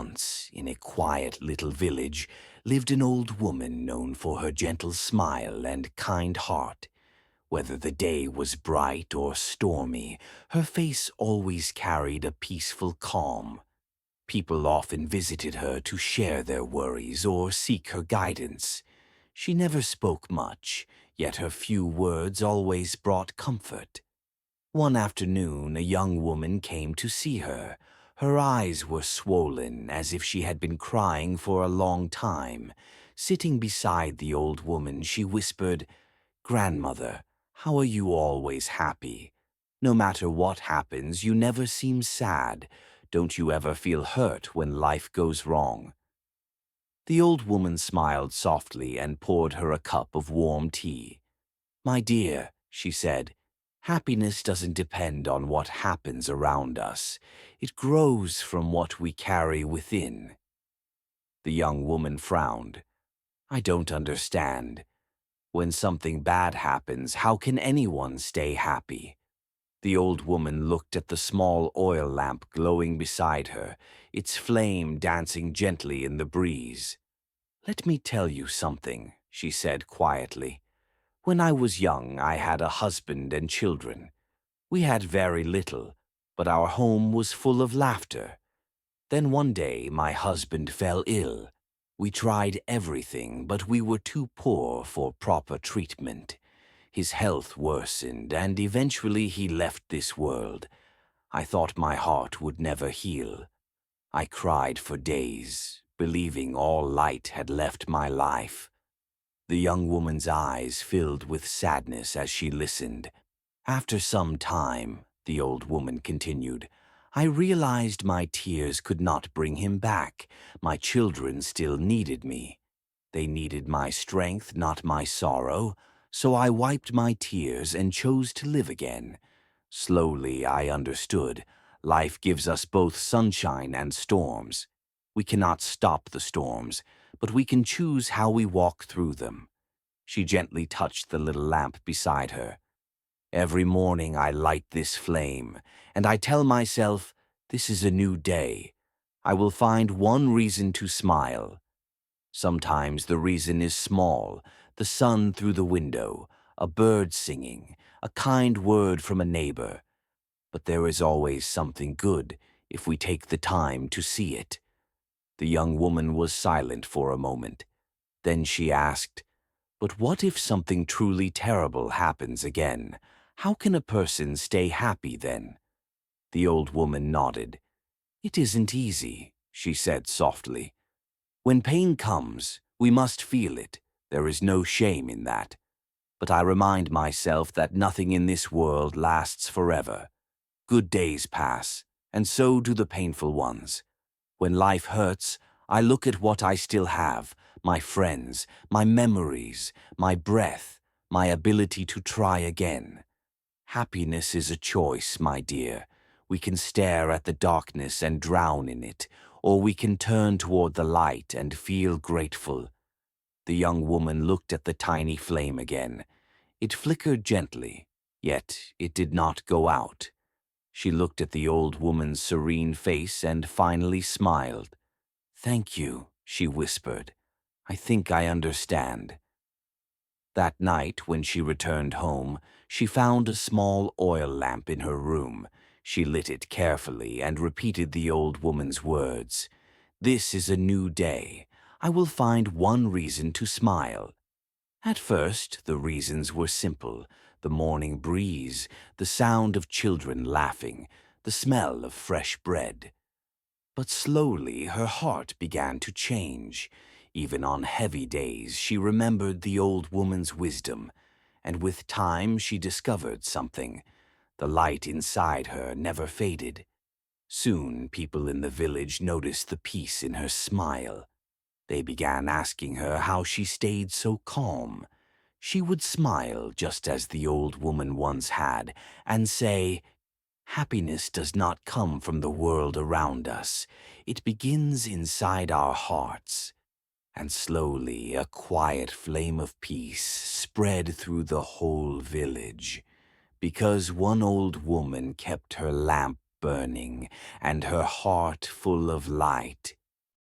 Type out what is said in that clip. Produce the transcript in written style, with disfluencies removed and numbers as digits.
Once, in a quiet little village, lived an old woman known for her gentle smile and kind heart. Whether the day was bright or stormy, her face always carried a peaceful calm. People often visited her to share their worries or seek her guidance. She never spoke much, yet her few words always brought comfort. One afternoon, a young woman came to see her. Her eyes were swollen, as if she had been crying for a long time. Sitting beside the old woman, she whispered, "Grandmother, how are you always happy? No matter what happens, you never seem sad. Don't you ever feel hurt when life goes wrong?" The old woman smiled softly and poured her a cup of warm tea. "My dear," she said, "happiness doesn't depend on what happens around us. It grows from what we carry within." The young woman frowned. "I don't understand. When something bad happens, how can anyone stay happy?" The old woman looked at the small oil lamp glowing beside her, its flame dancing gently in the breeze. "Let me tell you something," she said quietly. "When I was young, I had a husband and children. We had very little, but our home was full of laughter. Then one day my husband fell ill. We tried everything, but we were too poor for proper treatment. His health worsened, and eventually he left this world. I thought my heart would never heal. I cried for days, believing all light had left my life." The young woman's eyes filled with sadness as she listened. "After some time," the old woman continued, "I realized my tears could not bring him back. My children still needed me. They needed my strength, not my sorrow, so I wiped my tears and chose to live again. Slowly I understood. Life gives us both sunshine and storms. We cannot stop the storms, but we can choose how we walk through them." She gently touched the little lamp beside her. "Every morning I light this flame, and I tell myself, this is a new day. I will find one reason to smile. Sometimes the reason is small, the sun through the window, a bird singing, a kind word from a neighbor. But there is always something good if we take the time to see it." The young woman was silent for a moment. Then she asked, "But what if something truly terrible happens again? How can a person stay happy then?" The old woman nodded. "It isn't easy," she said softly. "When pain comes, we must feel it. There is no shame in that. But I remind myself that nothing in this world lasts forever. Good days pass, and so do the painful ones. When life hurts, I look at what I still have, my friends, my memories, my breath, my ability to try again. Happiness is a choice, my dear. We can stare at the darkness and drown in it, or we can turn toward the light and feel grateful." The young woman looked at the tiny flame again. It flickered gently, yet it did not go out. She looked at the old woman's serene face and finally smiled. "Thank you," she whispered. "I think I understand." That night, when she returned home, she found a small oil lamp in her room. She lit it carefully and repeated the old woman's words. "This is a new day. I will find one reason to smile." At first, the reasons were simple: the morning breeze, the sound of children laughing, the smell of fresh bread. But slowly her heart began to change. Even on heavy days, she remembered the old woman's wisdom, and with time she discovered something. The light inside her never faded. Soon, people in the village noticed the peace in her smile. They began asking her how she stayed so calm. She would smile just as the old woman once had, and say, "Happiness does not come from the world around us. It begins inside our hearts." And slowly a quiet flame of peace spread through the whole village, because one old woman kept her lamp burning and her heart full of light.